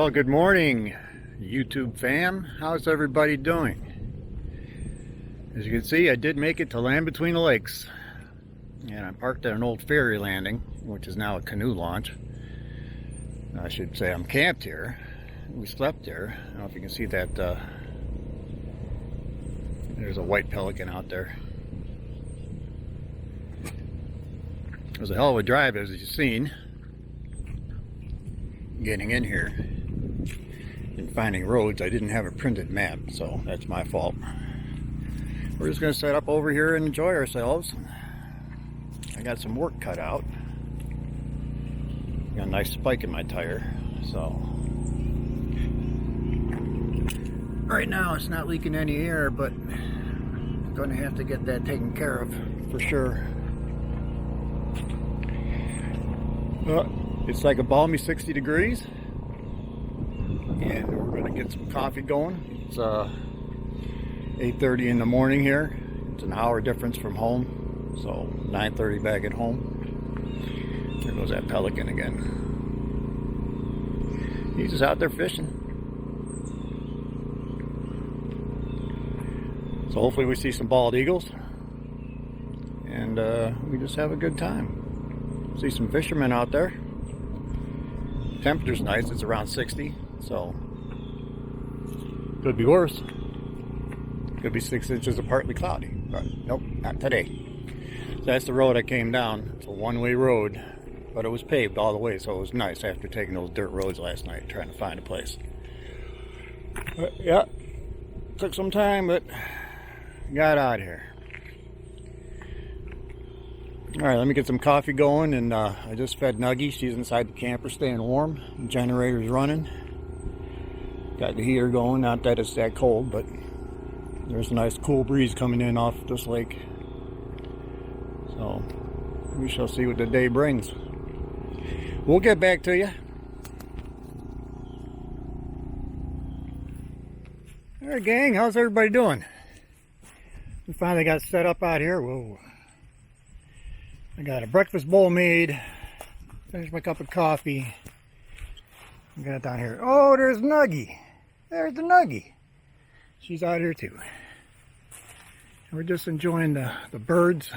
Well, good morning, YouTube fam. How's everybody doing? As you can see, I did make it to Land Between the Lakes. And I parked at an old ferry landing, which is now a canoe launch. I should say I'm camped here. We slept there. I don't know if you can see that. There's a white pelican out there. It was a hell of a drive, as you've seen, getting in here and finding roads. I didn't have a printed map, so that's my fault. We're just going to set up over here and enjoy ourselves. I got some work cut out. Got a nice spike in my tire, so right now it's not leaking any air, but I'm going to have to get that taken care of for sure. It's like a balmy 60 degrees, and we're going to get some coffee going. It's 8:30 in the morning here. It's an hour difference from home, so 9:30 back at home. There goes that pelican again. He's just out there fishing. So hopefully we see some bald eagles, and we just have a good time. See some fishermen out there. Temperature's nice, it's around 60, so could be worse. Could be 6 inches of partly cloudy, but nope, not today. So that's the road I came down. It's a one-way road, but it was paved all the way, so it was nice after taking those dirt roads last night, trying to find a place. But yeah, took some time, but got out of here. Alright, let me get some coffee going, and I just fed Nuggie. She's inside the camper staying warm. The generator's running. Got the heater going, not that it's that cold, but there's a nice cool breeze coming in off this lake. So we shall see what the day brings. We'll get back to you. Alright gang, how's everybody doing? We finally got set up out here. Whoa. I got a breakfast bowl made. Finished my cup of coffee. I got it down here. Oh, there's Nuggie. There's the Nuggie. She's out here too. And we're just enjoying the birds.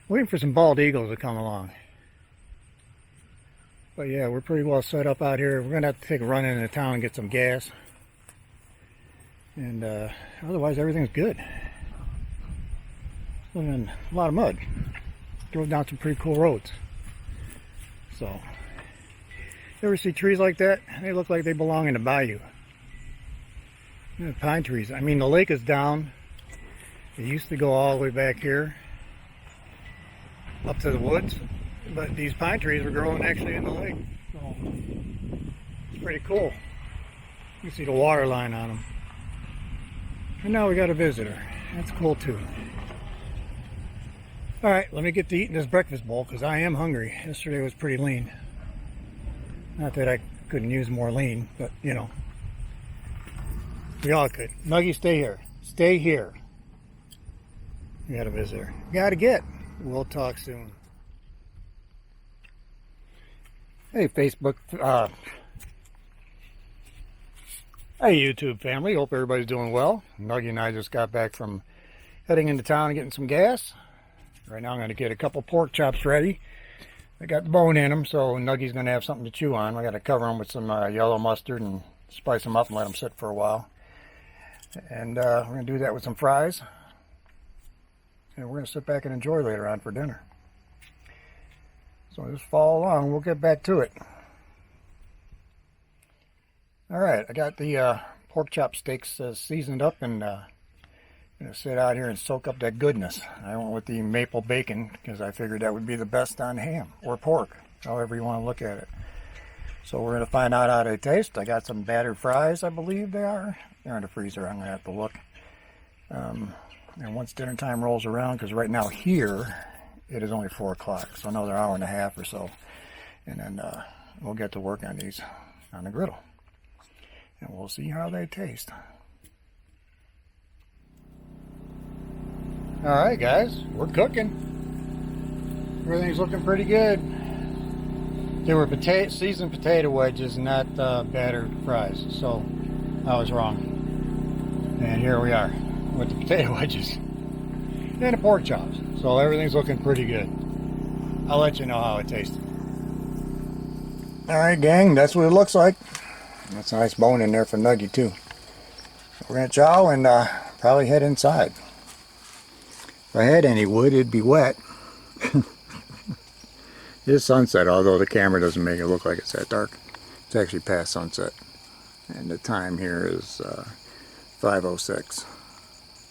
Waiting for some bald eagles to come along. But yeah, we're pretty well set up out here. We're going to have to take a run into town and get some gas. And otherwise everything's good. Living in a lot of mud. Drove down some pretty cool roads. So, you ever see trees like that? They look like they belong in a bayou. Pine trees. I mean, the lake is down. It used to go all the way back here, up to the woods. But these pine trees were growing actually in the lake. So, it's pretty cool. You can see the water line on them. And now we got a visitor. That's cool too. Alright, let me get to eating this breakfast bowl because I am hungry. Yesterday was pretty lean. Not that I couldn't use more lean, but you know. We all could. Nuggie, stay here. Stay here. We got a visitor. Gotta get. We'll talk soon. Hey Facebook. Hey YouTube family. Hope everybody's doing well. Nuggie and I just got back from heading into town and getting some gas. Right now I'm going to get a couple pork chops ready. They got the bone in them, so Nuggie's going to have something to chew on. I got to cover them with some yellow mustard and spice them up and let them sit for a while. And we're going to do that with some fries. And we're going to sit back and enjoy later on for dinner. So just follow along. We'll get back to it. Alright, I got the pork chop steaks seasoned up and gonna sit out here and soak up that goodness. I went with the maple bacon because I figured that would be the best on ham or pork, however you want to look at it. So we're gonna find out how they taste. I got some battered fries, I believe they are. They're in the freezer. I'm gonna have to look. And once dinner time rolls around, because right now here it is only 4 o'clock, so another hour and a half or so, and then we'll get to work on these on the griddle, and we'll see how they taste. Alright guys, we're cooking. Everything's looking pretty good. They were seasoned potato wedges, not battered fries. So I was wrong. And here we are with the potato wedges and the pork chops. So everything's looking pretty good. I'll let you know how it tastes. Alright gang, that's what it looks like. That's a nice bone in there for Nuggy too. We're going to chow and probably head inside. If I had any wood, it'd be wet. It is sunset, although the camera doesn't make it look like it's that dark. It's actually past sunset. And the time here is 5:06.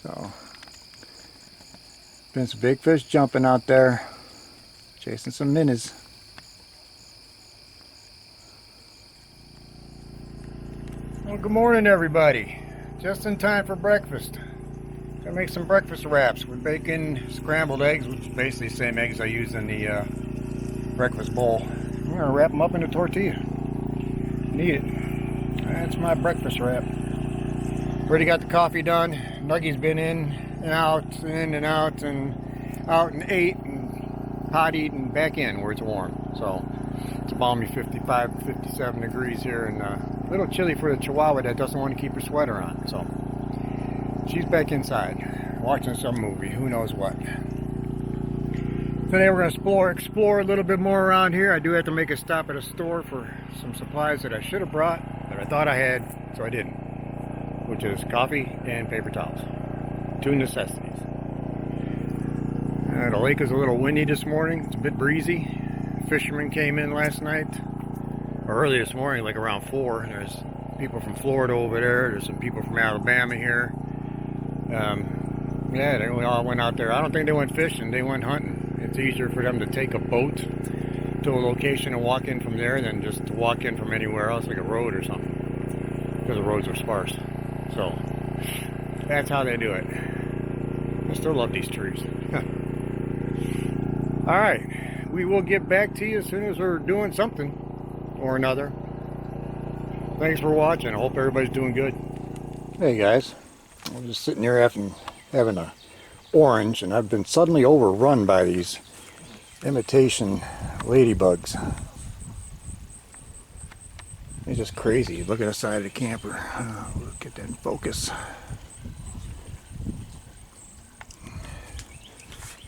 So, been some big fish jumping out there, chasing some minnows. Well, good morning everybody. Just in time for breakfast. Gonna make some breakfast wraps with bacon, scrambled eggs, which is basically the same eggs I use in the breakfast bowl. I'm gonna wrap them up in a tortilla and eat it. That's my breakfast wrap. Already got the coffee done. Nuggy's been in and out and ate and pottied and back in where it's warm. So it's a balmy 55, 57 degrees here and a little chilly for the Chihuahua that doesn't want to keep her sweater on. So she's back inside watching some movie, who knows what. Today we're going to explore a little bit more around here. I do have to make a stop at a store for some supplies that I should have brought, that I thought I had, so I didn't. Which is coffee and paper towels. Two necessities. The lake is a little windy this morning. It's a bit breezy. Fishermen came in last night, or early this morning, like around 4. There's people from Florida over there. There's some people from Alabama here. Yeah, they all went out there. I don't think they went fishing. They went hunting. It's easier for them to take a boat to a location and walk in from there than just to walk in from anywhere else, like a road or something, because the roads are sparse. So that's how they do it. I still love these trees. All right, we will get back to you as soon as we're doing something or another. Thanks for watching. I hope everybody's doing good. Hey guys, I'm just sitting here having a orange, and I've been suddenly overrun by these imitation ladybugs. They're just crazy. Look at the side of the camper. Look at that in focus.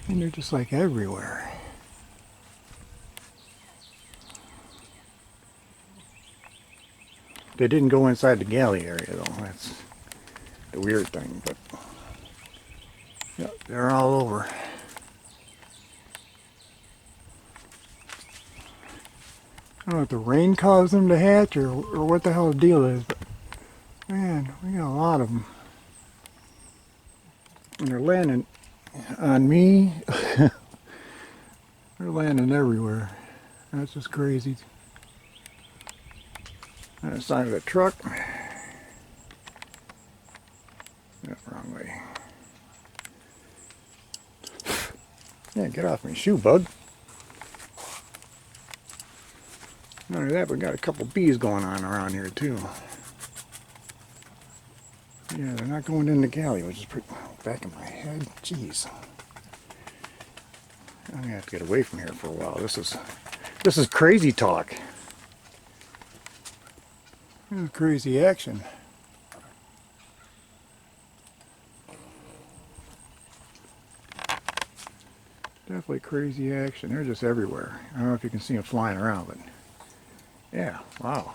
And they're just like everywhere. They didn't go inside the galley area though. That's the weird thing, but yeah, they're all over. I don't know if the rain caused them to hatch or what the hell the deal is, but man, we got a lot of them. And they're landing on me. They're landing everywhere. That's just crazy. On the side of the truck. Yeah, wrong way. Yeah, get off my shoe, bug. Not only that, we got a couple bees going on around here too. Yeah, they're not going in the galley, which is pretty back in my head. Jeez. I'm gonna have to get away from here for a while. This is crazy talk. This is crazy action. Definitely crazy action. They're just everywhere. I don't know if you can see them flying around, but yeah, wow.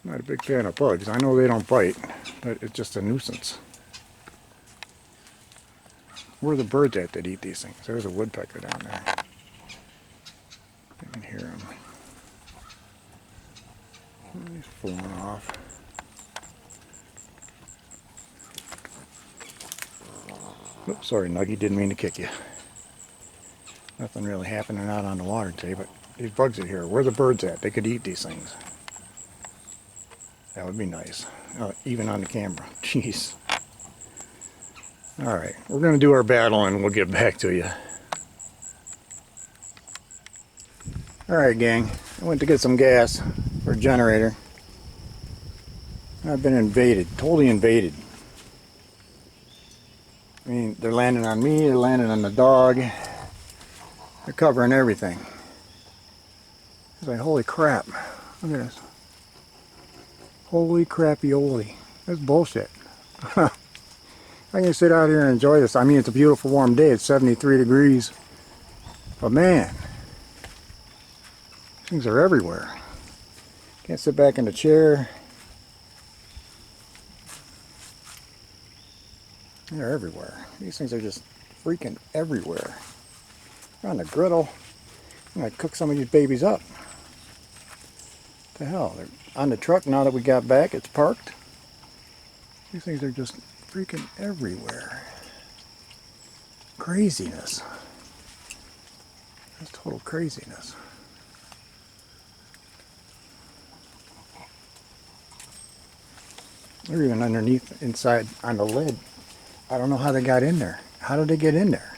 Not a big fan of bugs. I know they don't bite, but it's just a nuisance. Where are the birds at that eat these things? There's a woodpecker down there. I can hear him. He's falling off. Oops, sorry, Nuggy, didn't mean to kick you. Nothing really happening out on the water today, but these bugs are here. Where are the birds at? They could eat these things. That would be nice. Even on the camera. Jeez. Alright, we're going to do our battle and we'll get back to you. Alright gang, I went to get some gas for a generator. I've been invaded, totally invaded. I mean, they're landing on me, they're landing on the dog. They're covering everything. It's like, holy crap. Look at this. Holy crappy-oly. That's bullshit. I can sit out here and enjoy this. I mean, it's a beautiful warm day. It's 73 degrees. But man, things are everywhere. Can't sit back in the chair. They're everywhere. These things are just freaking everywhere. They're on the griddle. I'm going to cook some of these babies up. What the hell? They're on the truck now that we got back. It's parked. These things are just freaking everywhere. Craziness. That's total craziness. They're even underneath, inside, on the lid. I don't know how they got in there. How did they get in there?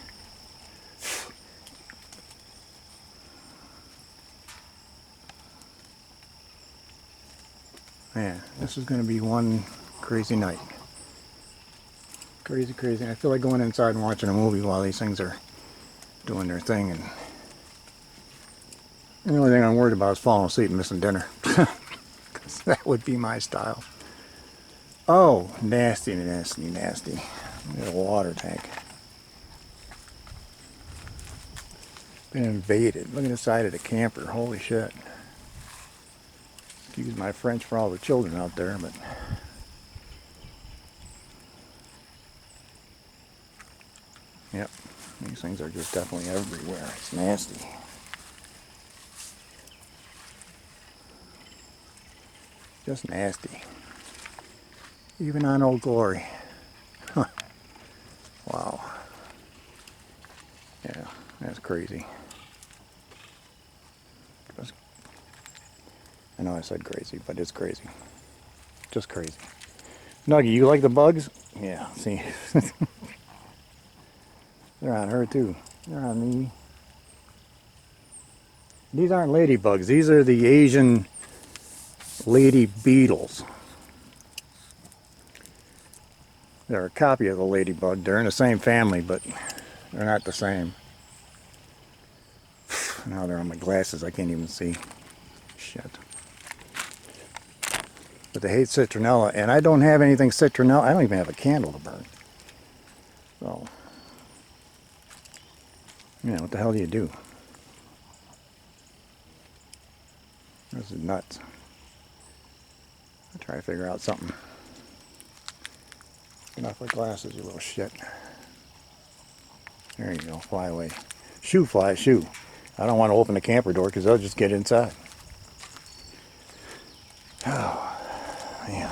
Man, this is going to be one crazy night. Crazy, crazy. I feel like going inside and watching a movie while these things are doing their thing. And the only thing I'm worried about is falling asleep and missing dinner. Because that would be my style. Oh, nasty, nasty, nasty. Look at a water tank. Been invaded. Look at the side of the camper. Holy shit. Excuse my French for all the children out there, but yep, these things are just definitely everywhere. It's nasty. Just nasty. Even on Old Glory. Huh. Wow. Yeah, that's crazy. I know I said crazy, but it's crazy. Just crazy. Nuggy, you like the bugs? Yeah, see. They're on her too. They're on me. These aren't ladybugs. These are the Asian lady beetles. They're a copy of the ladybug. They're in the same family, but they're not the same. Now they're on my glasses. I can't even see. Shit. But they hate citronella, and I don't have anything citronella. I don't even have a candle to burn. So, yeah, what the hell do you do? This is nuts. I'll try to figure out something. Get off my glasses, you little shit. There you go, fly away. Shoo, fly, shoo. I don't want to open the camper door because they'll just get inside. Oh, man.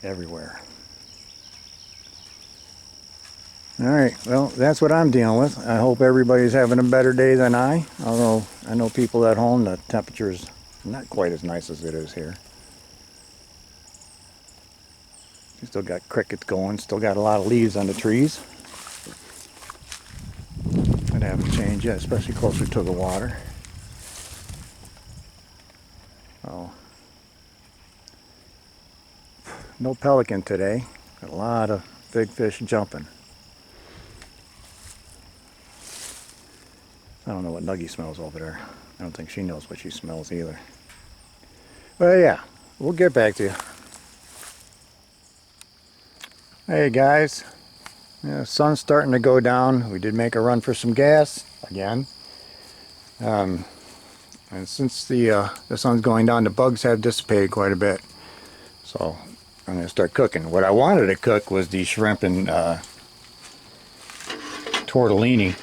Everywhere. Alright, well, that's what I'm dealing with. I hope everybody's having a better day than I. Although, I know people at home, the temperature's not quite as nice as it is here. We still got crickets going, still got a lot of leaves on the trees. That haven't changed yet, especially closer to the water. Oh. No pelican today. Got a lot of big fish jumping. I don't know what Nuggy smells over there. I don't think she knows what she smells either. But yeah, we'll get back to you. Hey guys, yeah, sun's starting to go down. We did make a run for some gas again. And since the sun's going down, the bugs have dissipated quite a bit. So I'm going to start cooking. What I wanted to cook was the shrimp and tortellini.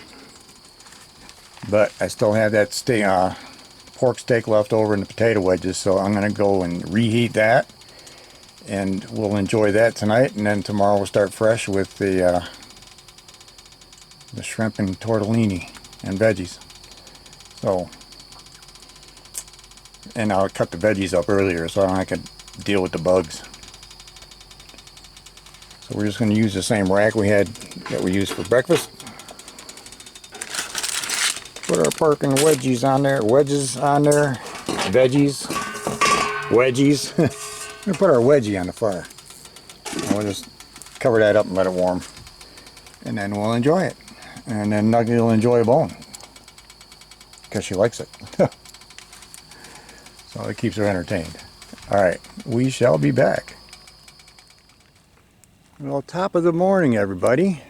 But I still have that pork steak left over in the potato wedges, so I'm going to go and reheat that. And we'll enjoy that tonight, and then tomorrow we'll start fresh with the shrimp and tortellini and veggies. So, and I'll cut the veggies up earlier so I can deal with the bugs. So we're just going to use the same rack that we used for breakfast. Put our pork and wedges on there, veggies, wedgies. We're going to put our wedgie on the fire. And we'll just cover that up and let it warm. and then we'll enjoy it. And then Nugget will enjoy a bone because she likes it. So it keeps her entertained. All right, we shall be back. Well, top of the morning, everybody.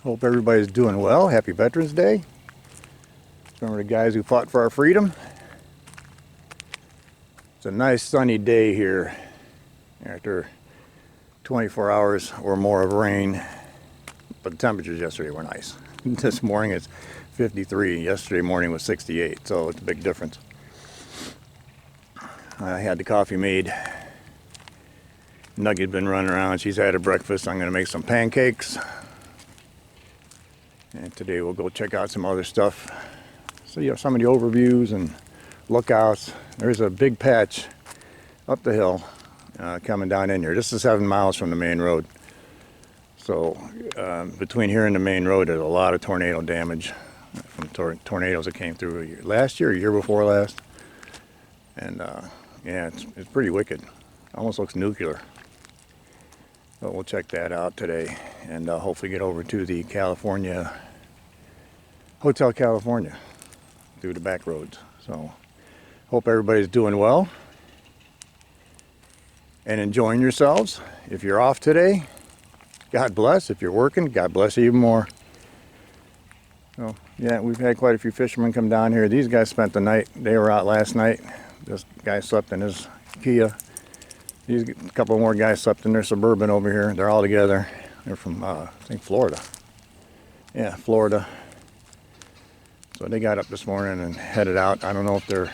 Hope everybody's doing well. Happy Veterans Day. Remember the guys who fought for our freedom? It's a nice sunny day here after 24 hours or more of rain. But the temperatures yesterday were nice. This morning it's 53. Yesterday morning was 68, so it's a big difference. I had the coffee made. Nugget's been running around. She's had her breakfast. I'm going to make some pancakes. And today we'll go check out some other stuff. See some of the overviews and lookouts. There's a big patch up the hill coming down in here. This is 7 miles from the main road. So between here and the main road, there's a lot of tornado damage from tornadoes that came through last year, or year before last. And yeah, it's pretty wicked. Almost looks nuclear. But we'll check that out today and hopefully get over to the Hotel California through the back roads. So hope everybody's doing well and enjoying yourselves. If you're off today, God bless. If you're working, God bless you even more. So yeah, we've had quite a few fishermen come down here. These guys spent the night. They were out last night. This guy slept in his Kia. These a couple more guys slept in their Suburban over here. They're all together. They're from I think Florida. Yeah, Florida. So they got up this morning and headed out. I don't know if they're,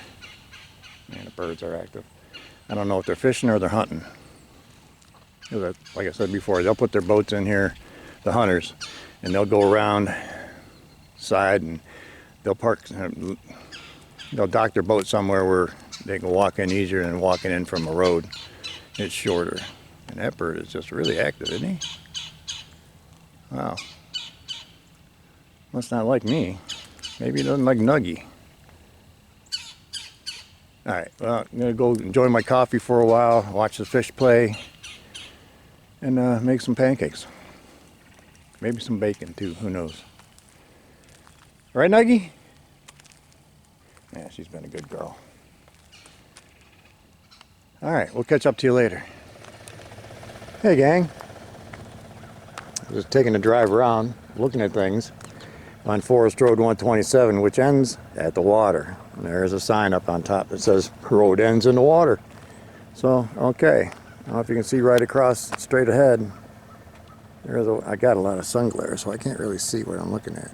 man, the birds are active. I don't know if they're fishing or they're hunting. Like I said before, they'll put their boats in here, the hunters, and they'll go around side and they'll park, they'll dock their boat somewhere where they can walk in easier than walking in from a road. It's shorter. And that bird is just really active, isn't he? Wow. Must not like me. Maybe he doesn't like Nuggy. Alright, well, I'm going to go enjoy my coffee for a while, watch the fish play, and make some pancakes. Maybe some bacon too, who knows. Right, Nuggy? Yeah, she's been a good girl. Alright, we'll catch up to you later. Hey gang. Just taking a drive around, looking at things on Forest Road 127, which ends at the water. And there's a sign up on top that says road ends in the water. So, okay. I don't know if you can see right across straight ahead. I got a lot of sun glare, so I can't really see what I'm looking at.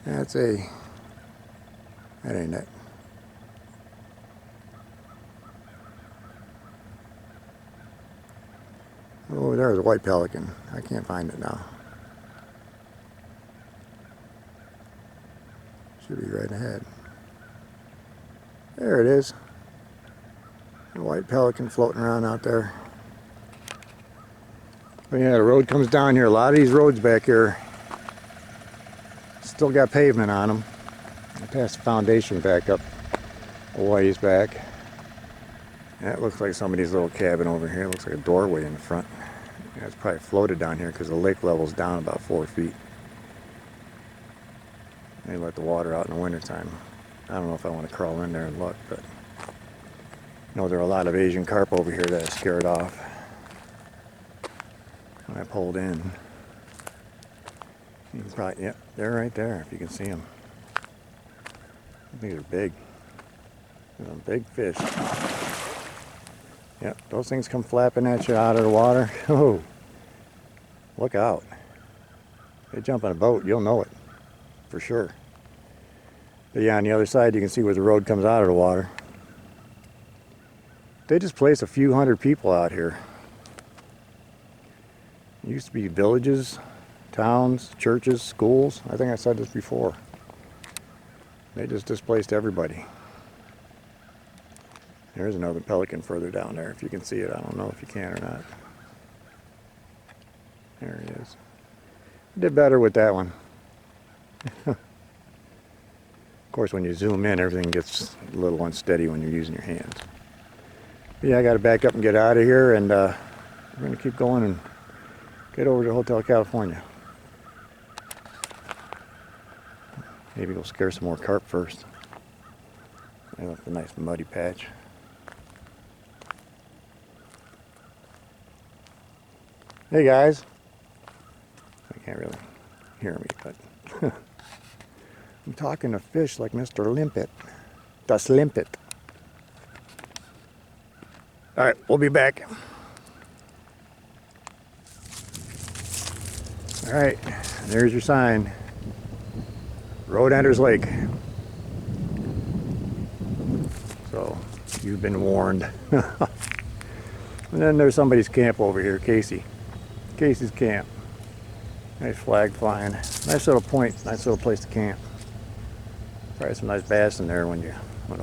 That ain't it. Oh, there's a white pelican. I can't find it now. Should be right ahead. There it is. A white pelican floating around out there. But yeah, the road comes down here. A lot of these roads back here still got pavement on them. I passed the foundation back up a ways back. That looks like somebody's little cabin over here. It looks like a doorway in the front. Yeah, it's probably floated down here because the lake level's down about 4 feet. They let the water out in the wintertime. I don't know if I want to crawl in there and look, but I know there are a lot of Asian carp over here that I scared off when I pulled in. You can probably, yeah, they're right there if you can see them. I think they're big. They're big fish. Yep, those things come flapping at you out of the water. Oh, look out. They jump on a boat, you'll know it, for sure. But yeah, on the other side you can see where the road comes out of the water. They just placed a few hundred people out here. It used to be villages, towns, churches, schools. I think I said this before. They just displaced everybody. There's another pelican further down there, if you can see it. I don't know if you can or not. There he is. I did better with that one. Of course, when you zoom in, everything gets a little unsteady when you're using your hands. But yeah, I got to back up and get out of here, and we're going to keep going and get over to Hotel California. Maybe we'll scare some more carp first. I left a nice muddy patch. Hey guys. I can't really hear me, but I'm talking to fish like Mr. Limpet. Das Limpet. Alright, we'll be back. Alright, there's your sign. Road enters lake. So, you've been warned. And then there's somebody's camp over here, Casey. Casey's camp. Nice flag flying. Nice little point, nice little place to camp. Probably some nice bass in there when the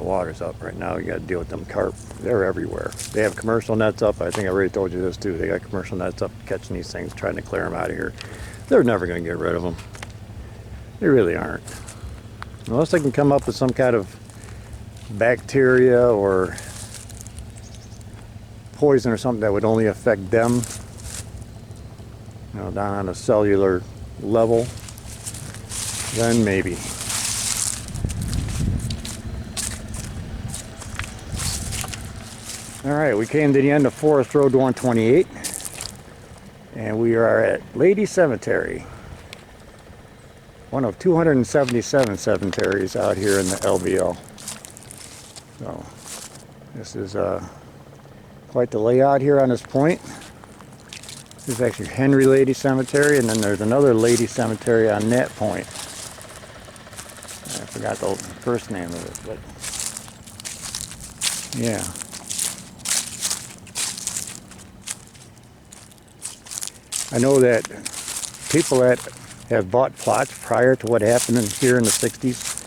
water's up. Right now you gotta deal with them carp. They're everywhere. They have commercial nets up. I think I already told you this too. They got commercial nets up catching these things, trying to clear them out of here. They're never gonna get rid of them. They really aren't. Unless they can come up with some kind of bacteria or poison or something that would only affect them, you know, down on a cellular level, then maybe. All right, we came to the end of Forest Road 128, and we are at Lady Cemetery, one of 277 cemeteries out here in the LBL. So this is quite the layout here on this point. This is actually Henry Lady Cemetery, and then there's another Lady Cemetery on that point. I forgot the first name of it, but yeah. I know that people that have bought plots prior to what happened here in the 60s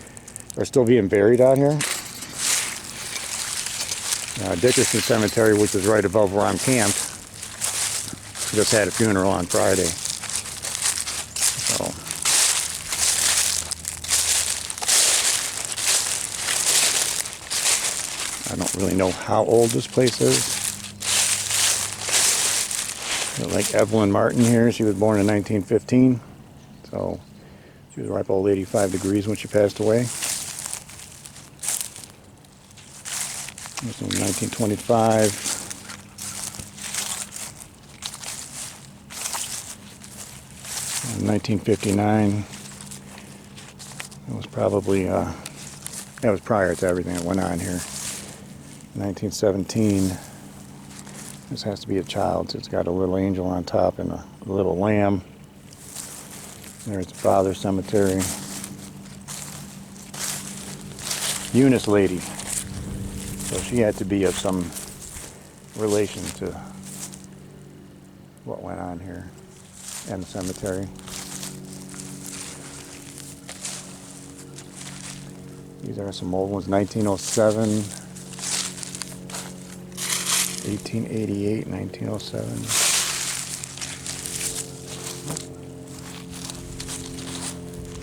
are still being buried out here. Dickerson Cemetery, which is right above where I'm camped, just had a funeral on Friday. So, I don't really know how old this place is. Like Evelyn Martin here, she was born in 1915, so she was ripe old 85 degrees when she passed away. This was in 1925. In 1959, it was probably, that was prior to everything that went on here. 1917. This has to be a child. It's got a little angel on top and a little lamb. There's the Father Cemetery. Eunice Lady. So she had to be of some relation to what went on here and the cemetery. These are some old ones, 1907. 1888, 1907.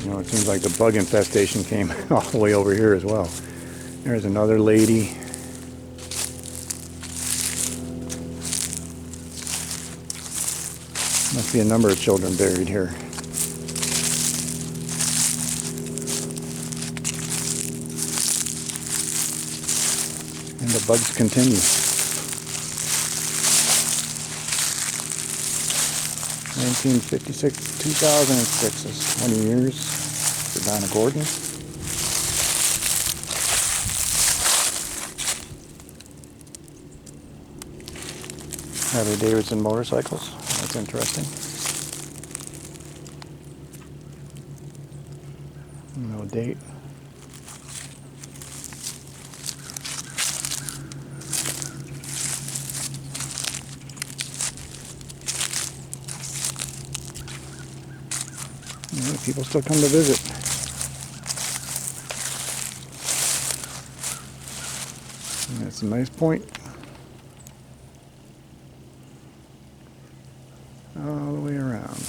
You know, it seems like the bug infestation came all the way over here as well. There's another lady. Must be a number of children buried here. And the bugs continue. 1956 to 2006 is 20 years for Donna Gordon. Harley Davidson motorcycles. That's interesting. No date. Yeah, people still come to visit. And that's a nice point. All the way around.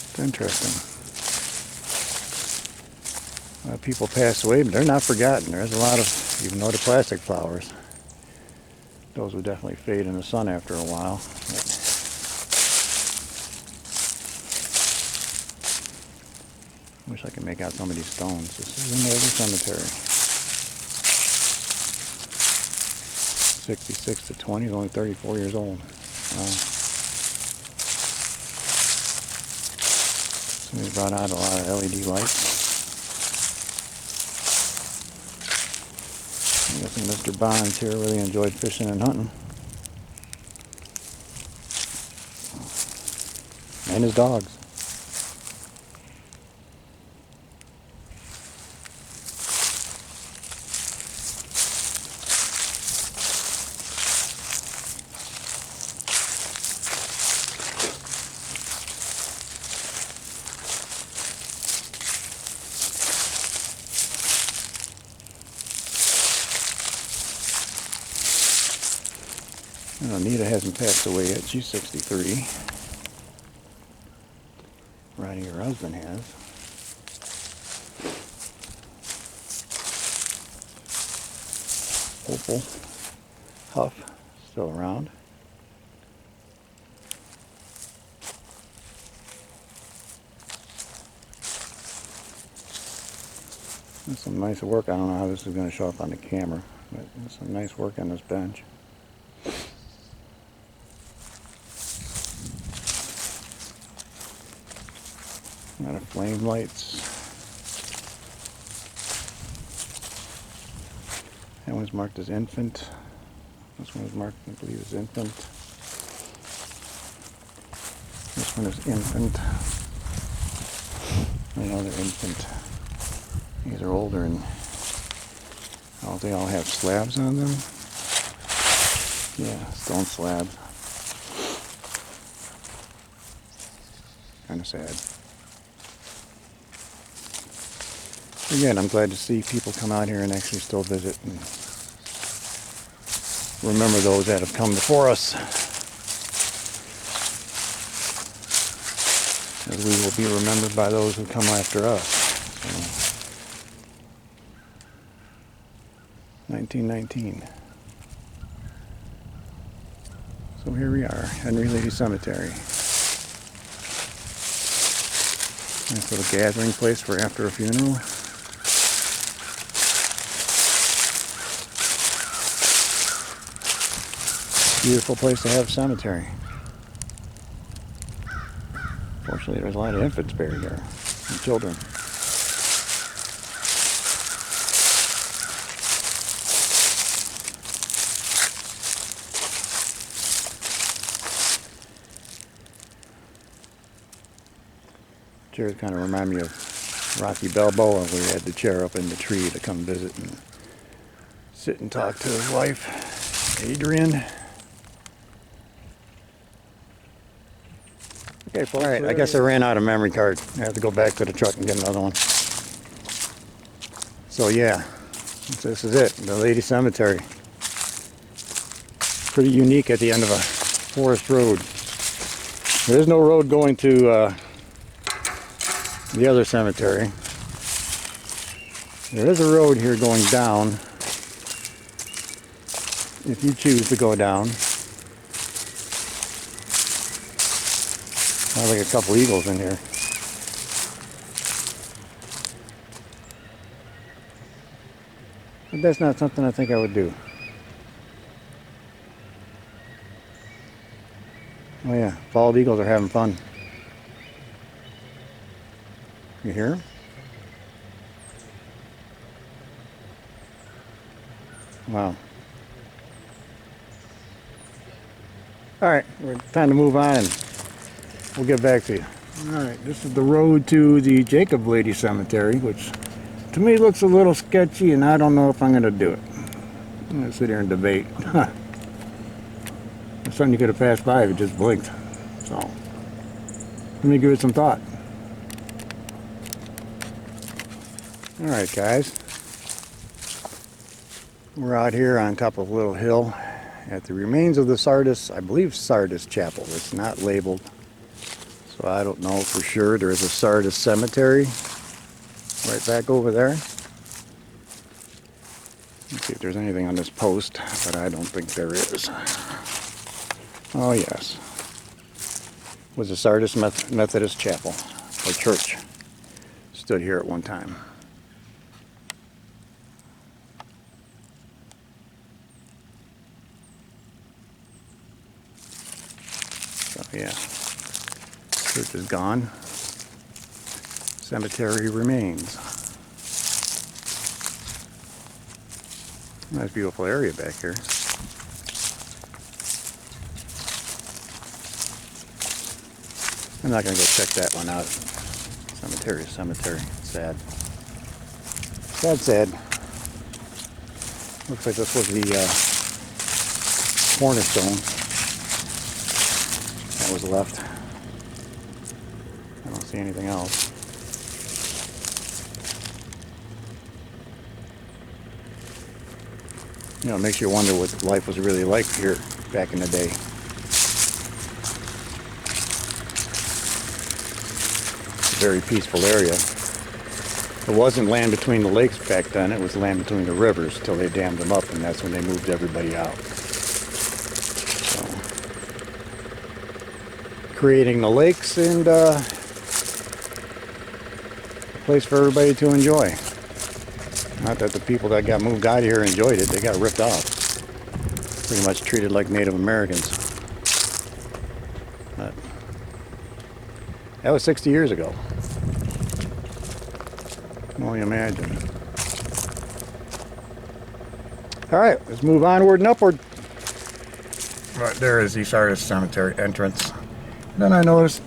It's interesting. A lot of people pass away, but they're not forgotten. There's a lot of even though the plastic flowers. Those would definitely fade in the sun after a while. Wish I could make out some of these stones. This is an older cemetery. 66 to 20 is only 34 years old. Wow. Somebody brought out a lot of LED lights. I guess Mr. Bonds here really enjoyed fishing and hunting. And his dogs. Anita hasn't passed away yet. She's 63. Roddy, her husband, has. Opal Huff, still around. That's some nice work. I don't know how this is going to show up on the camera, but there's some nice work on this bench. A lot of flame lights. That one's marked as infant. This one is marked, I believe, as infant. This one is infant. Another infant. These are older and they all have slabs on them. Yeah, stone slabs. Kind of sad. Again, I'm glad to see people come out here and actually still visit and remember those that have come before us, as we will be remembered by those who come after us. So, 1919. So here we are, Henry Lady Cemetery. Nice little gathering place for after a funeral. Beautiful place to have a cemetery. Fortunately, there's a lot of infants buried there, and children. Chairs kind of remind me of Rocky Balboa, where he had the chair up in the tree to come visit and sit and talk to his wife, Adrian. Okay, folks. All right, I guess I ran out of memory card. I have to go back to the truck and get another one. So yeah, this is it, the Lady Cemetery. Pretty unique at the end of a forest road. There is no road going to the other cemetery. There is a road here going down, if you choose to go down. Sounds like a couple eagles in here. But that's not something I think I would do. Oh yeah, bald eagles are having fun. You hear them? Wow. Alright, we're time to move on and we'll get back to you. Alright, this is the road to the Jacob Lady Cemetery, which to me looks a little sketchy and I don't know if I'm going to do it. I'm going to sit here and debate. It's something you could have passed by if it just blinked. So, let me give it some thought. Alright guys, we're out here on top of a little hill at the remains of the Sardis, I believe Sardis Chapel. It's not labeled, so I don't know for sure. There is a Sardis cemetery right back over there. Let's see, if there's anything on this post, but I don't think there is. Oh yes. Was the Sardis Methodist Chapel, or church. Stood here at one time. So yeah, church is gone. Cemetery remains. Nice beautiful area back here. I'm not going to go check that one out. Cemetery is cemetery. Sad. Sad, sad. Looks like this was the cornerstone that was left. I don't see anything else. You know, it makes you wonder what life was really like here back in the day. It's a very peaceful area. It wasn't land between the lakes back then, it was land between the rivers till they dammed them up, and that's when they moved everybody out. So, creating the lakes and a place for everybody to enjoy. Not that the people that got moved out of here enjoyed it, they got ripped off. Pretty much treated like Native Americans. But that was 60 years ago. Can only imagine. Alright, let's move onward and upward. Right there is the Sardis Cemetery entrance. Then I noticed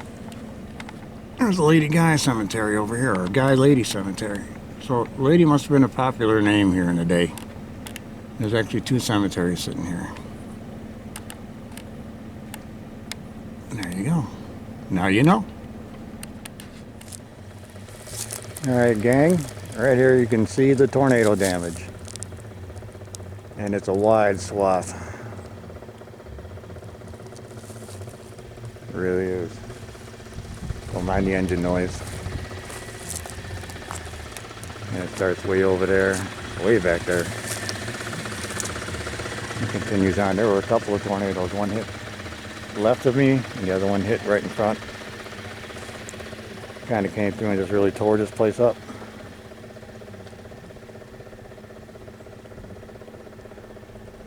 there's a Lady Guy Cemetery over here, or Guy Lady Cemetery. So, Lady must have been a popular name here in the day. There's actually two cemeteries sitting here. There you go. Now you know. Alright, gang. Right here you can see the tornado damage. And it's a wide swath. It really is. Don't mind the engine noise. And it starts way over there, way back there. It continues on. There were a couple of tornadoes. One hit left of me, and the other one hit right in front. Kind of came through and just really tore this place up.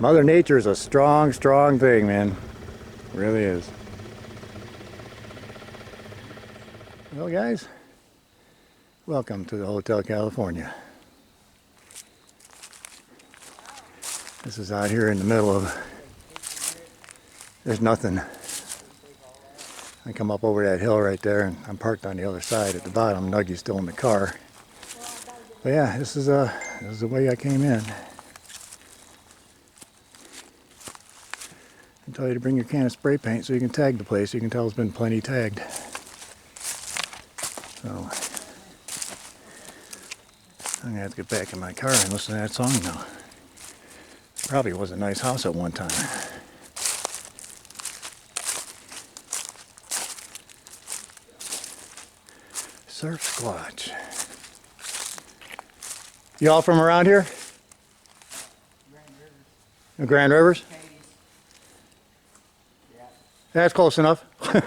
Mother Nature is a strong, strong thing, man. It really is. Well, guys. Welcome to the Hotel California. This is out here in the middle of, there's nothing. I come up over that hill right there and I'm parked on the other side at the bottom. Nuggy's still in the car. But yeah, this is the way I came in. I tell you to bring your can of spray paint so you can tag the place. You can tell it's been plenty tagged. So I'm gonna have to get back in my car and listen to that song now. Probably was a nice house at one time. Surf Squatch. You all from around here? Grand Rivers. The Grand Rivers? Katie's. Yeah. That's close enough. Grand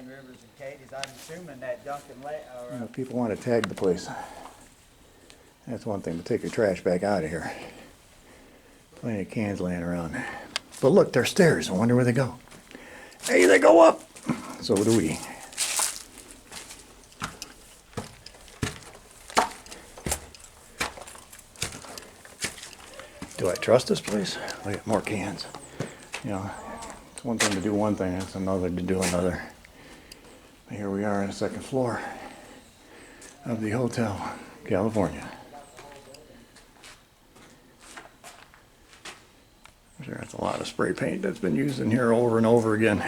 Rivers and Katie's. I'm assuming that Duncan You know, people want to tag the place. That's one thing, but take your trash back out of here. Plenty of cans laying around. But look, there's stairs. I wonder where they go. Hey, they go up. So do we. Do I trust this place? Look at more cans. You know, it's one thing to do one thing, it's another to do another. But here we are on the second floor of the Hotel California. Sure, that's a lot of spray paint that's been used in here over and over again.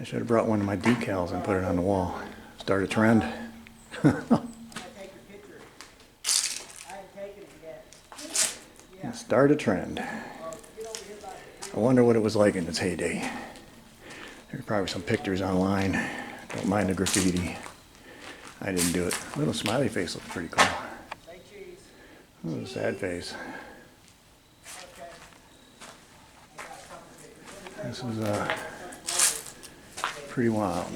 I should have brought one of my decals and put it on the wall. Start a trend. Start a trend. I wonder what it was like in its heyday. There's probably some pictures online. Don't mind the graffiti. I didn't do it. Little smiley face looks pretty cool. Say cheese. Little sad face. Okay. This is pretty wild.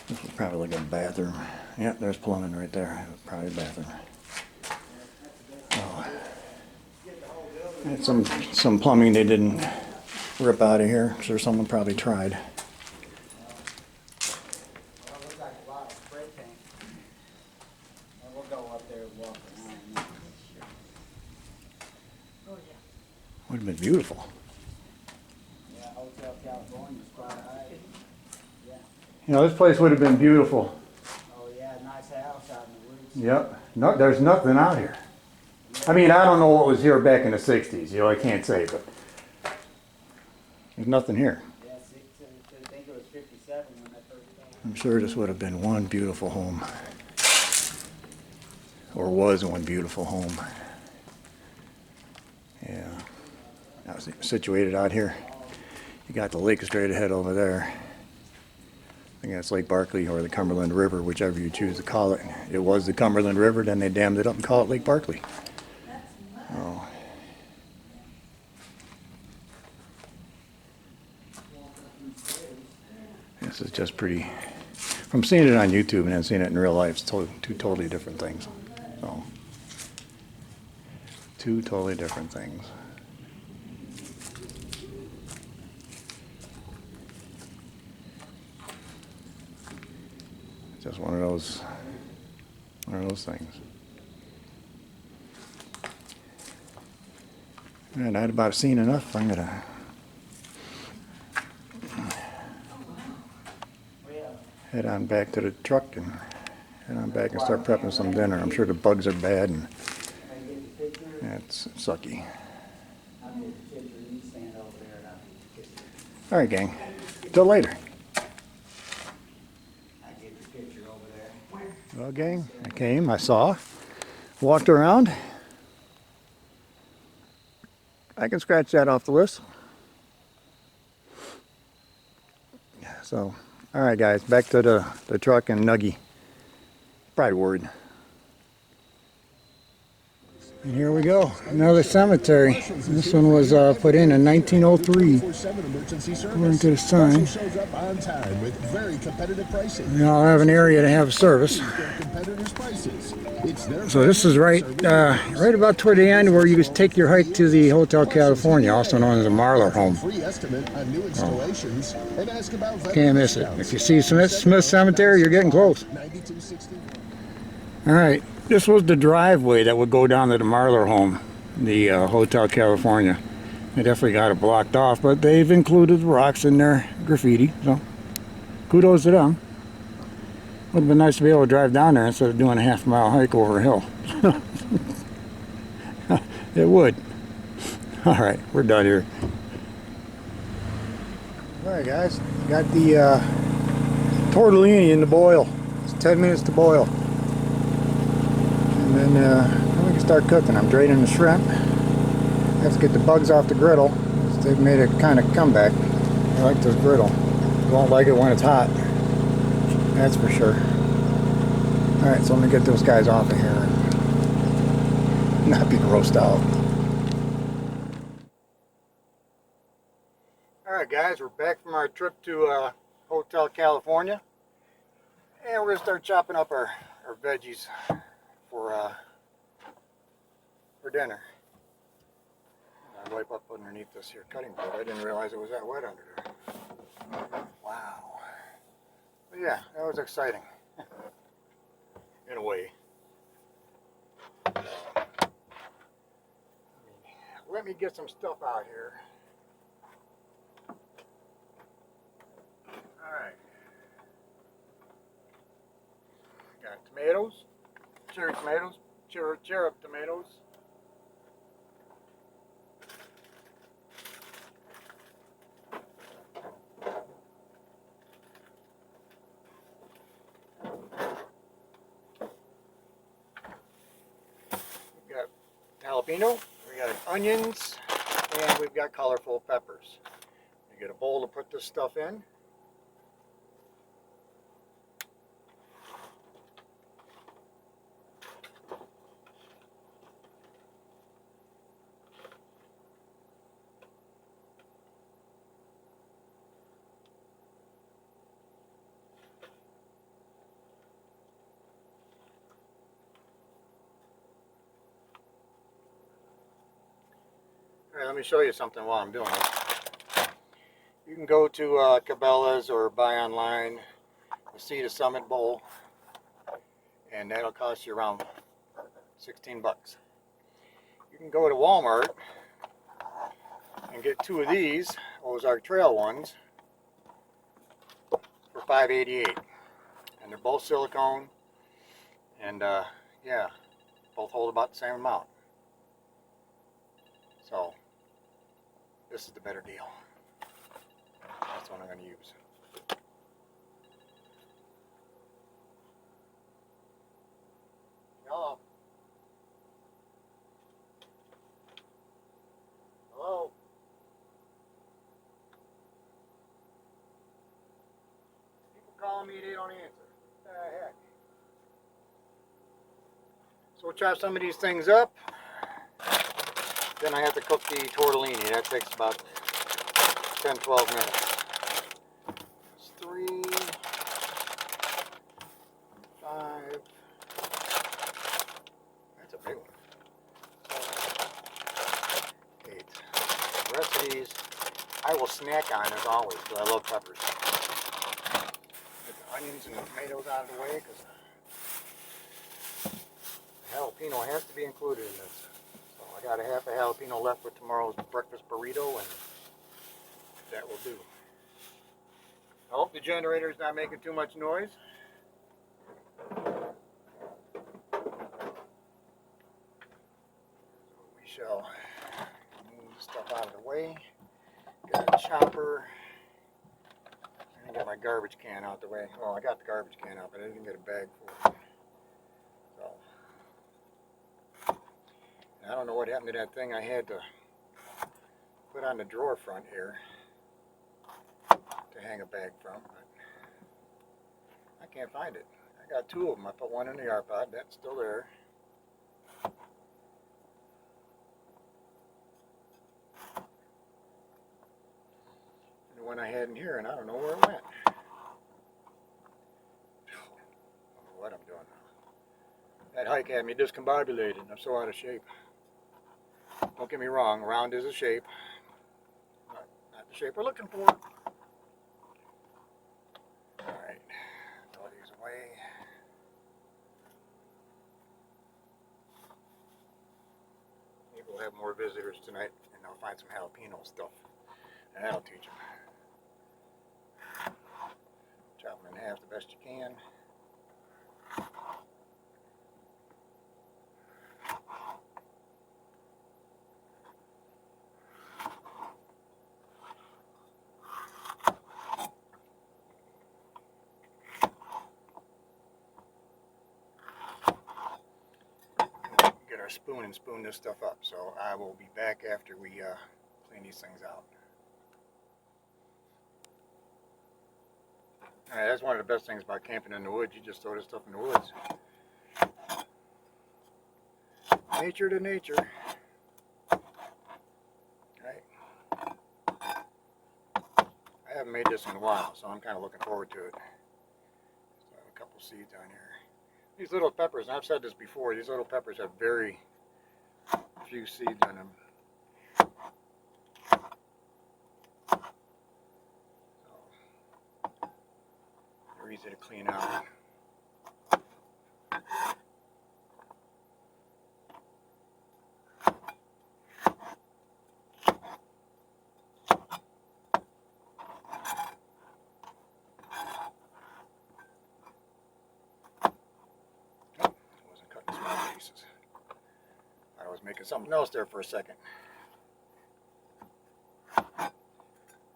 This was probably like a bathroom. Yep, there's plumbing right there. Probably a bathroom. Oh. Had some plumbing they didn't rip out of here. I'm sure someone probably tried. Well, it looks like a lot of spray paint. And we'll go up there and walk around. Oh, yeah. Would have been beautiful. Yeah, Hotel California's quite high. Yeah. You know, this place would have been beautiful. Oh, yeah, nice house out in the woods. Yep. No, there's nothing out here. I mean, I don't know what was here back in the 60s. You know, I can't say, but there's nothing here. Yeah, I think it was 57 when that first came. I'm sure this would have been one beautiful home. Or was one beautiful home. Yeah. That was situated out here. You got the lake straight ahead over there. I think that's Lake Barkley or the Cumberland River, whichever you choose to call it. It was the Cumberland River, then they dammed it up and called it Lake Barkley. Oh. This is just pretty. From seeing it on YouTube and then seeing it in real life, it's two totally different things. So, two totally different things. Just one of those things. And I'd about seen enough. I'm gonna head on back to the truck and head on back and start prepping some dinner. I'm sure the bugs are bad and it's sucky. All right, gang. Till later. Well, gang, I came, I saw, walked around. I can scratch that off the list. So, all right, guys, back to the truck and Nuggy. Probably worried. And here we go, another cemetery. This one was put in 1903. According to the sign. They all have an area to have service. So this is right about toward the end where you just take your hike to the Hotel California, also known as the Marlar home. Oh. Can't miss it. If you see Smith Cemetery, you're getting close. All right. This was the driveway that would go down to the Marlar home, the Hotel California. They definitely got it blocked off, but they've included rocks in their graffiti, so kudos to them. Would have been nice to be able to drive down there instead of doing a half-mile hike over a hill. It would. All right, we're done here. All right, guys, got the tortellini in the boil. It's 10 minutes to boil. And then we can start cooking. I'm draining the shrimp. I have to get the bugs off the griddle. They've made a kind of comeback. I like this griddle. You won't like it when it's hot. That's for sure. Alright, so let me get those guys off of here and not be grossed out. Alright guys, we're back from our trip to Hotel California. And we're going to start chopping up our veggies for dinner. I wipe up underneath this here cutting board. I didn't realize it was that wet under there. Wow. But yeah, that was exciting. In a way. Let me get some stuff out here. Alright. Got tomatoes. Cherry tomatoes, cherub tomatoes. We've got jalapeno, we got onions, and we've got colorful peppers. You get a bowl to put this stuff in. All right, let me show you something while I'm doing this. You can go to Cabela's or buy online the Sea to Summit bowl, and that'll cost you around 16 bucks. You can go to Walmart and get 2 of these Ozark Trail ones for $5.88, and they're both silicone, and yeah, both hold about the same amount. So this is the better deal. That's what I'm going to use. Hello. Hello. People calling me, they don't answer. What the heck? So we'll chop some of these things up. Then I have to cook the tortellini. That takes about 10-12 minutes. That's 3, 5. That's a big one. 7, 8. The rest of these I will snack on as always because I love peppers. Get the onions and the tomatoes out of the way because jalapeno has to be included in this. So I got a half a jalapeno left for tomorrow's breakfast burrito, and that will do. I hope the generator is not making too much noise. We shall move the stuff out of the way. Got a chopper. I didn't get my garbage can out the way. Well, I got the garbage can out, but I didn't get a bag for it. So, and I don't know what happened to that thing I had to put on the drawer front here to hang a bag from, but I can't find it. I got 2 of them. I put one in the yard pod. That's still there. And the one I had in here, and I don't know where it went. I don't know what I'm doing now. That hike had me discombobulated. I'm so out of shape. Don't get me wrong, round is a shape. Not the shape we're looking for. Alright, throw these away. Maybe we'll have more visitors tonight and they'll find some jalapeno stuff. And that'll teach them. Chop them in half the best you can. Get our spoon and spoon this stuff up. So I will be back after we clean these things out. Alright, that's one of the best things about camping in the woods. You just throw this stuff in the woods. Nature to nature. Right? I haven't made this in a while, so I'm kind of looking forward to it. So I have a couple seeds on here. These little peppers, and I've said this before, these little peppers have very few seeds in them. So they're easy to clean out. I was making something else there for a second.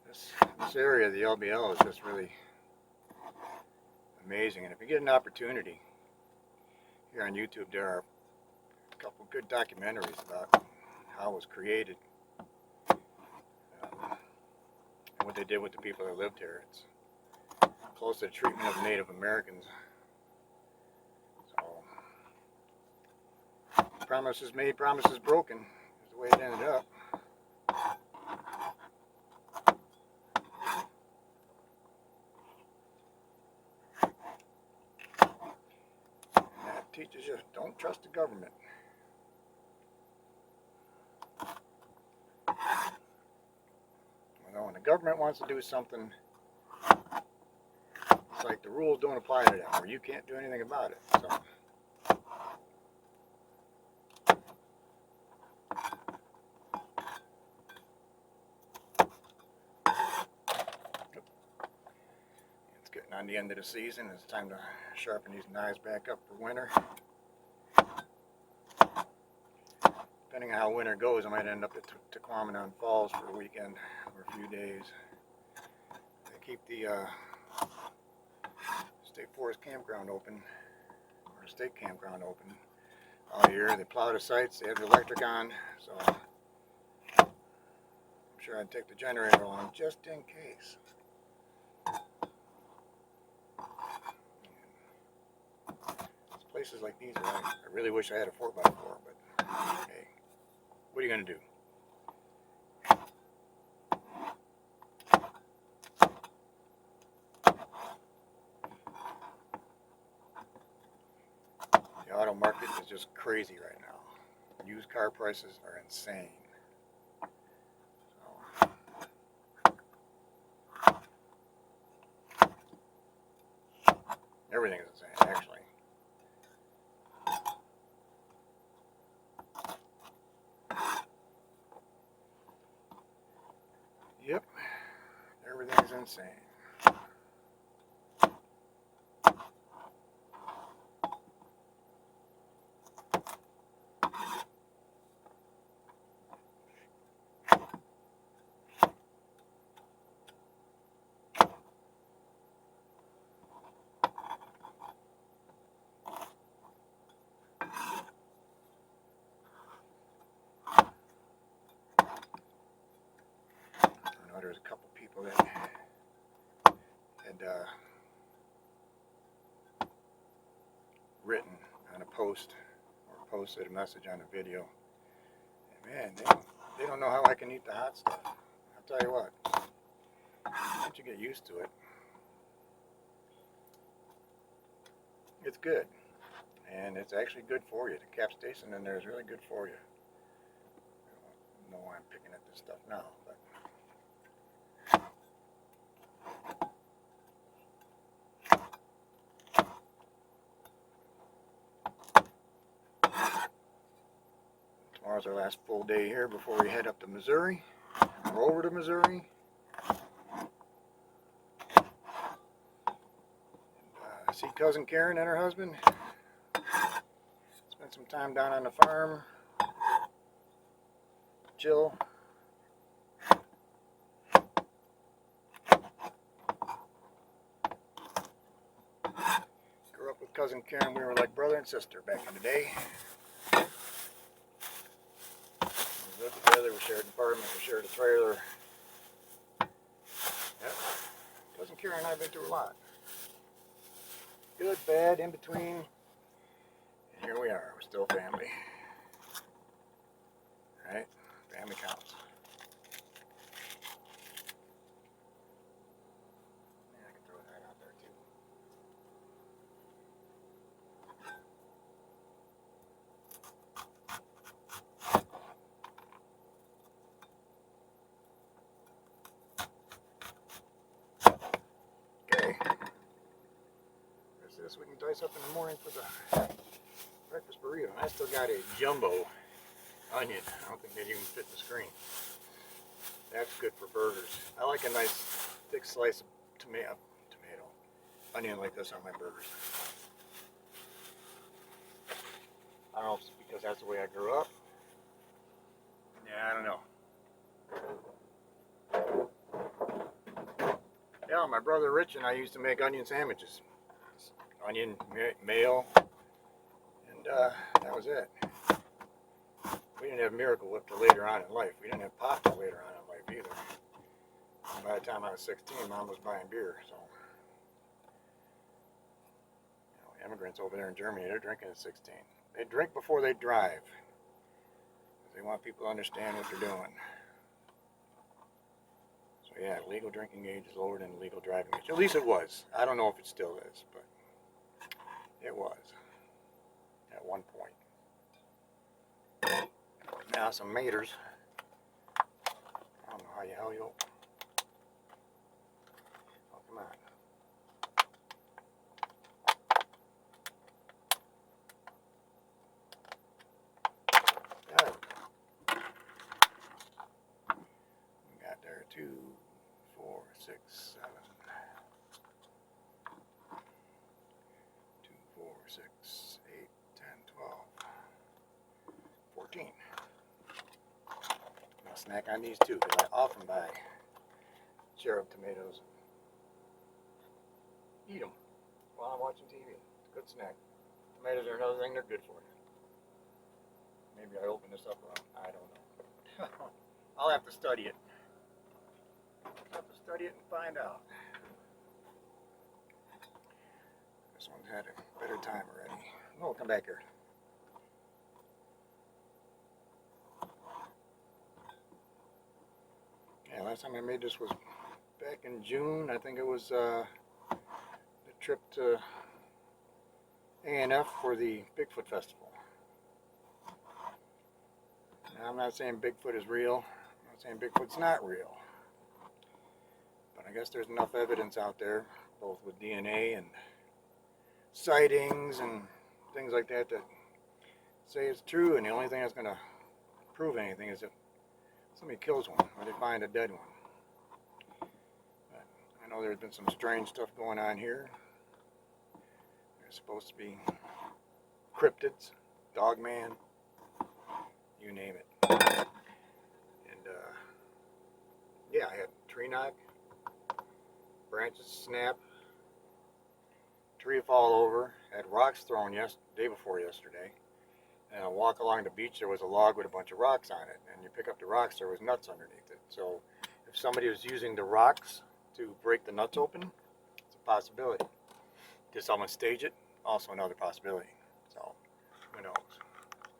This area of the LBL is just really amazing, and if you get an opportunity here on YouTube, there are a couple good documentaries about how it was created and what they did with the people that lived here. It's close to the treatment of Native Americans. Promises made, promises broken is the way it ended up. And that teaches you, don't trust the government. know, when the government wants to do something, it's like the rules don't apply to them, or you can't do anything about it. So. It's getting on the end of the season. It's time to sharpen these knives back up for winter. Depending on how winter goes, I might end up at Tequamanon Falls for a weekend or a few days. They keep the State Forest Campground open, or the state campground open all year. They plow the sites, they have the electric on, so I'm sure I'd take the generator along just in case. Places like these, I really wish I had a 4x4, but hey, what are you going to do? The auto market is just crazy right now. Used car prices are insane. So, everything is insane, actually. Yep, everything is insane. I know there's a couple people that had written on a post or posted a message on a video. And man, they don't know how I can eat the hot stuff. I'll tell you what, once you get used to it, it's good. And it's actually good for you. The capsaicin in there is really good for you. I don't know why I'm picking at this stuff now, but tomorrow's our last full day here before we head up to Missouri. We're over to Missouri. I see cousin Karen and her husband. Spent some time down on the farm. Chill. Grew up with cousin Karen. We were like brother and sister back in the day. We lived together. We shared an apartment. We shared a trailer. Yep. Cousin Karen and I have been through a lot. Good, bad, in between. And here we are. We're still family. Right? Family counts. Yeah, I can throw that out there too. Okay. Rest of this we can dice up in the morning for the breakfast burrito. And I still got a jumbo onion. I don't think they'd even fit the screen. That's good for burgers. I like a nice thick slice of tomato, onion like this on my burgers. I don't know if it's because that's the way I grew up. Yeah, I don't know. Yeah, my brother Rich and I used to make onion sandwiches. Onion, mayo, and that was it. We didn't have Miracle Whip till later on in life. We didn't have pop till later on in life either. And by the time I was 16, Mom was buying beer, so. You know, immigrants over there in Germany, they're drinking at 16. They drink before they drive. They want people to understand what they're doing. So yeah, legal drinking age is lower than legal driving age. At least it was. I don't know if it still is, but it was at one point. Now some maters. I don't know how the hell you $1.14. I'll snack on these too, because I often buy cherub tomatoes. Eat them while I'm watching TV. It's a good snack. Tomatoes are another thing, they're good for you. Maybe I open this up wrong. I don't know. I'll have to study it. I'll have to study it and find out. This one's had a better time already. Oh, come back here. Yeah, last time I made this was back in June. I think it was the trip to A&F for the Bigfoot Festival. Now, I'm not saying Bigfoot is real. I'm not saying Bigfoot's not real. But I guess there's enough evidence out there, both with DNA and sightings and things like that, that say it's true, and the only thing that's going to prove anything is if somebody kills one or they find a dead one. But I know there's been some strange stuff going on here. There's supposed to be cryptids, dogman, you name it. And yeah, I had tree knock, branches snap, tree fall over, had rocks thrown day before yesterday. And I walk along the beach, there was a log with a bunch of rocks on it. And you pick up the rocks, there was nuts underneath it. So if somebody was using the rocks to break the nuts open, it's a possibility. Did someone stage it? Also another possibility. So who knows?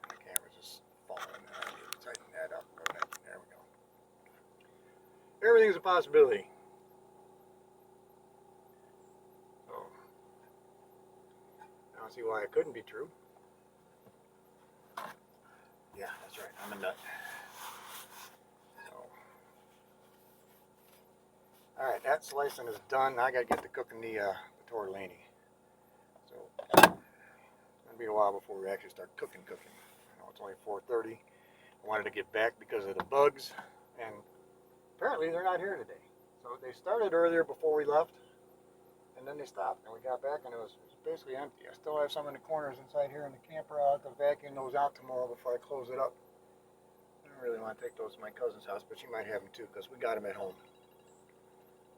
My camera's just falling. I need to tighten that up a little bit. There we go. Everything's a possibility. So I don't see why it couldn't be true. Yeah, that's right. I'm a nut. So, all right, that slicing is done. Now I got to get to cooking the tortellini. So it's gonna be a while before we actually start cooking. I know it's only 4:30. I wanted to get back because of the bugs, and apparently they're not here today. So they started earlier before we left, and then they stopped, and we got back, and it was basically empty. I still have some in the corners inside here in the camper. I'll have to vacuum those out tomorrow before I close it up. I don't really want to take those to my cousin's house, but she might have them too, because we got them at home.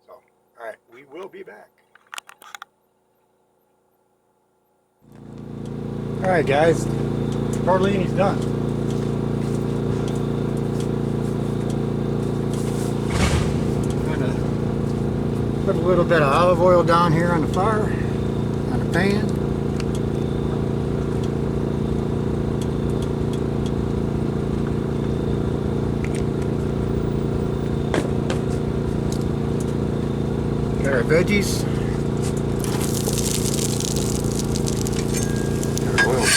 So, all right, we will be back. All right, guys, tortellini's done. Put a little bit of olive oil down here on the fire, on the pan. Got our veggies. Got our oil here.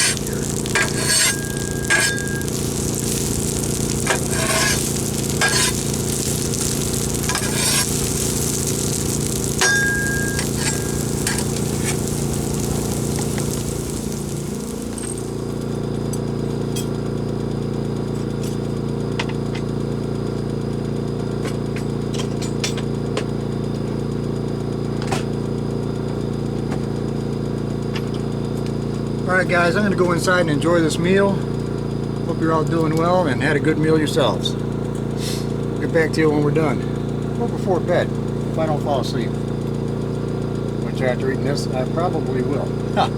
Alright guys, I'm going to go inside and enjoy this meal. Hope you're all doing well and had a good meal yourselves. I'll get back to you when we're done. Or before bed, if I don't fall asleep. Which after eating this, I probably will. Ha!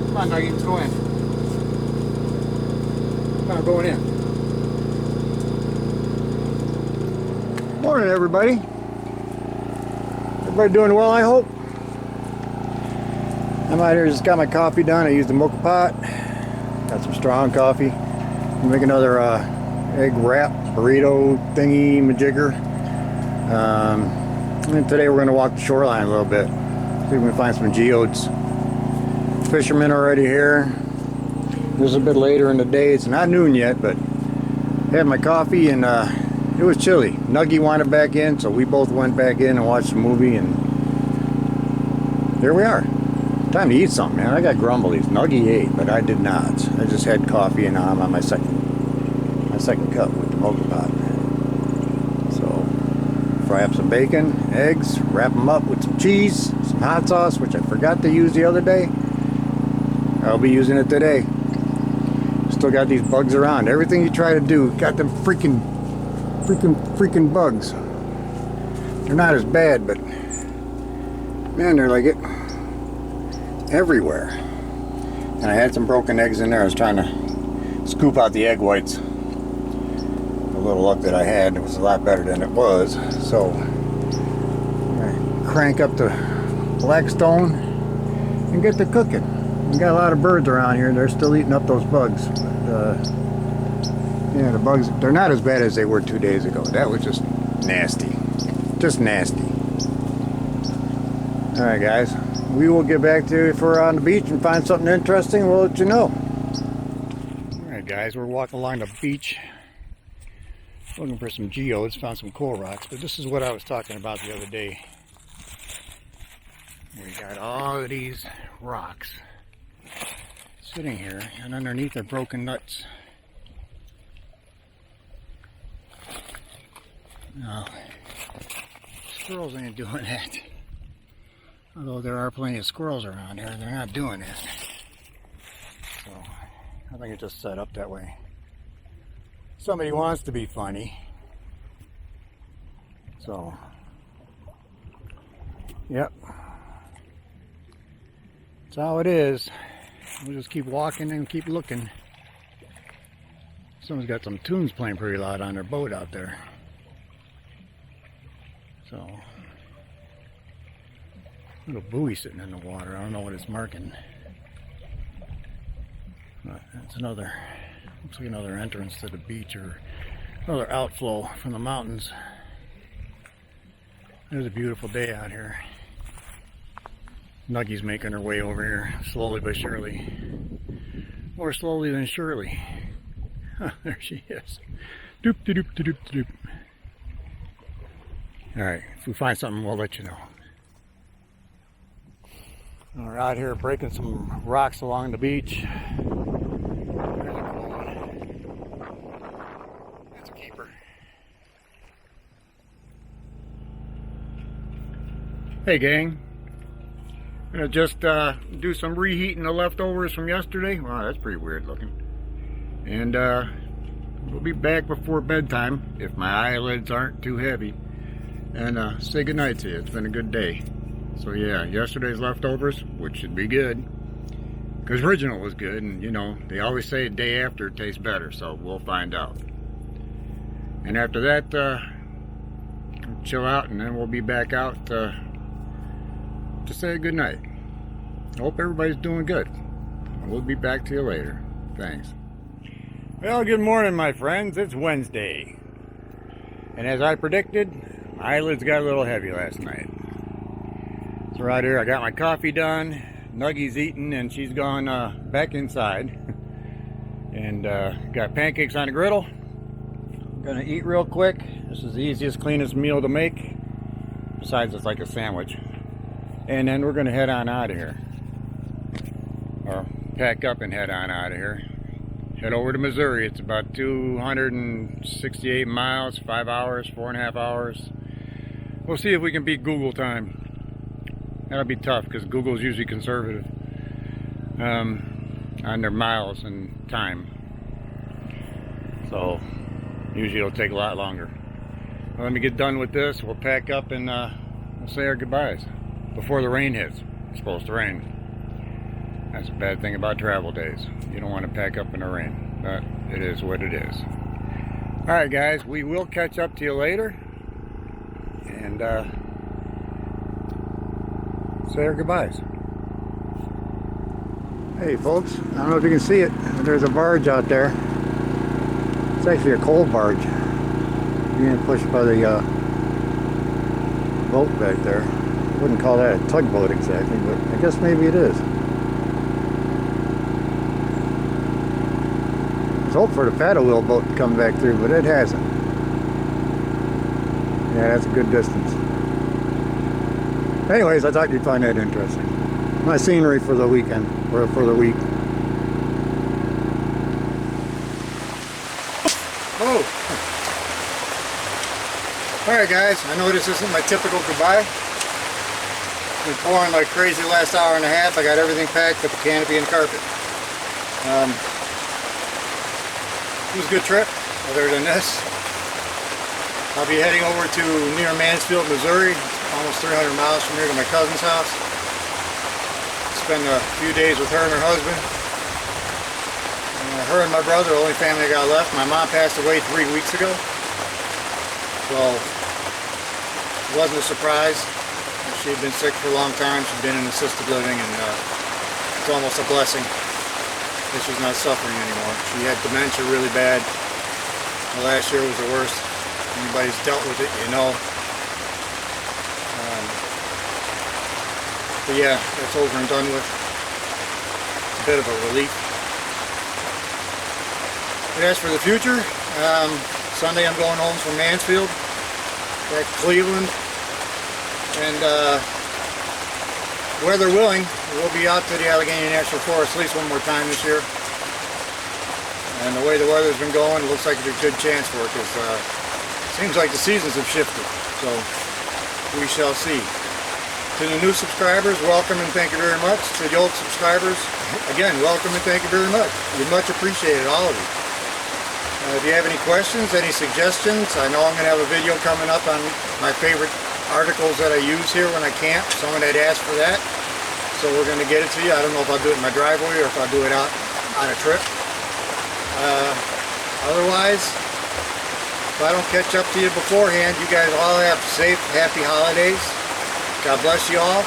Come on, Nuggy, let's go in. Come on, going in. Morning, everybody. Everybody doing well, I hope? I'm out here, just got my coffee done. I used the mocha pot. Got some strong coffee. I'll make another egg wrap burrito thingy majigger. And today we're going to walk the shoreline a little bit. See if we can find some geodes. Fishermen already here. This is a bit later in the day. It's not noon yet, but I had my coffee and it was chilly. Nuggy wanted back in, so we both went back in and watched the movie, and there we are. Time to eat something, man. I got grumblies. Nuggy ate, but I did not. I just had coffee, and I'm on my second cup with the mocha pot. So, fry up some bacon, eggs, wrap them up with some cheese, some hot sauce, which I forgot to use the other day. I'll be using it today. Still got these bugs around. Everything you try to do, got them freaking bugs. They're not as bad, but man, they're like it everywhere. And I had some broken eggs in there. I was trying to scoop out the egg whites. The little luck that I had, it was a lot better than it was. So I crank up the Blackstone and get to cooking. We got a lot of birds around here. They're still eating up those bugs. Yeah, the bugs, they're not as bad as they were 2 days ago. That was just nasty. Just nasty. Alright guys, we will get back to you if we're on the beach and find something interesting. We'll let you know. Alright guys, we're walking along the beach looking for some geodes. Found some coal rocks, but this is what I was talking about the other day. We got all of these rocks sitting here, and underneath are broken nuts. No, squirrels ain't doing that. Although there are plenty of squirrels around here, they're not doing that. So, I think it's just set up that way. Somebody wants to be funny. So, yep. That's how it is. We'll just keep walking and keep looking. Someone's got some tunes playing pretty loud on their boat out there. So, little buoy sitting in the water. I don't know what it's marking. But that's another, looks like another entrance to the beach or another outflow from the mountains. It's a beautiful day out here. Nuggy's making her way over here, slowly but surely. More slowly than surely. There she is. Doop de doop de doop de doop. Alright, if we find something, we'll let you know. We're out here breaking some rocks along the beach. There's a cool one. That's a keeper. Hey gang. Gonna just do some reheating the leftovers from yesterday. Wow, that's pretty weird looking. And we'll be back before bedtime if my eyelids aren't too heavy. And say goodnight to you. It's been a good day. So yeah, yesterday's leftovers, which should be good. Because original was good, and you know, they always say a day after it tastes better, so we'll find out. And after that, chill out, and then we'll be back out to say goodnight. I hope everybody's doing good. We'll be back to you later. Thanks. Well, good morning, my friends. It's Wednesday. And as I predicted, my eyelids got a little heavy last night. So right here, I got my coffee done. Nuggy's eating, and she's gone back inside. And got pancakes on the griddle. I'm gonna eat real quick. This is the easiest, cleanest meal to make. Besides, it's like a sandwich. And then we're gonna head on out of here. Or pack up and head on out of here. Head over to Missouri. It's about 268 miles, 5 hours, 4.5 hours. We'll see if we can beat Google time. That'll be tough because Google's usually conservative on their miles and time. So usually it'll take a lot longer. Well, let me get done with this. We'll pack up and we'll say our goodbyes before the rain hits. It's supposed to rain. That's a bad thing about travel days. You don't want to pack up in the rain, but it is what it is. Alright guys, we will catch up to you later. And say our goodbyes. Hey folks, I don't know if you can see it, but there's a barge out there. It's actually a coal barge being pushed by the boat back there. I wouldn't call that a tugboat exactly, but I guess maybe it is. Let's hope for the paddle wheel boat to come back through, but it hasn't. Yeah, that's a good distance. Anyways, I thought you'd find that interesting. My scenery for the weekend, or for the week. Oh! Alright guys, I know this isn't my typical goodbye, been pouring like crazy the last hour and a half. I got everything packed but the canopy and carpet. It was a good trip, other than this. I'll be heading over to near Mansfield, Missouri, almost 300 miles from here to my cousin's house. Spend a few days with her and her husband. Her and my brother, the only family I got left. My mom passed away 3 weeks ago. So, it wasn't a surprise. She had been sick for a long time. She'd been in assisted living, and it's almost a blessing that she's not suffering anymore. She had dementia really bad. The last year was the worst. Anybody's dealt with it, you know. But yeah, that's over and done with. It's a bit of a relief. But as for the future, Sunday I'm going home from Mansfield, back to Cleveland, and weather willing, we'll be out to the Allegheny National Forest at least one more time this year. And the way the weather's been going, it looks like there's a good chance for it, because it seems like the seasons have shifted. So we shall see. To the new subscribers, welcome and thank you very much. To the old subscribers, again, welcome and thank you very much. You're much appreciated, all of you. If you have any questions, any suggestions, I know I'm going to have a video coming up on my favorite articles that I use here when I camp. Someone had asked for that, so we're going to get it to you. I don't know if I'll do it in my driveway or if I'll do it out on a trip. Otherwise, if I don't catch up to you beforehand, you guys all have safe, happy holidays. God bless you all.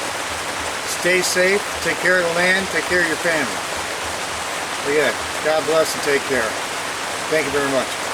Stay safe. Take care of the land. Take care of your family. So yeah, God bless and take care. Thank you very much.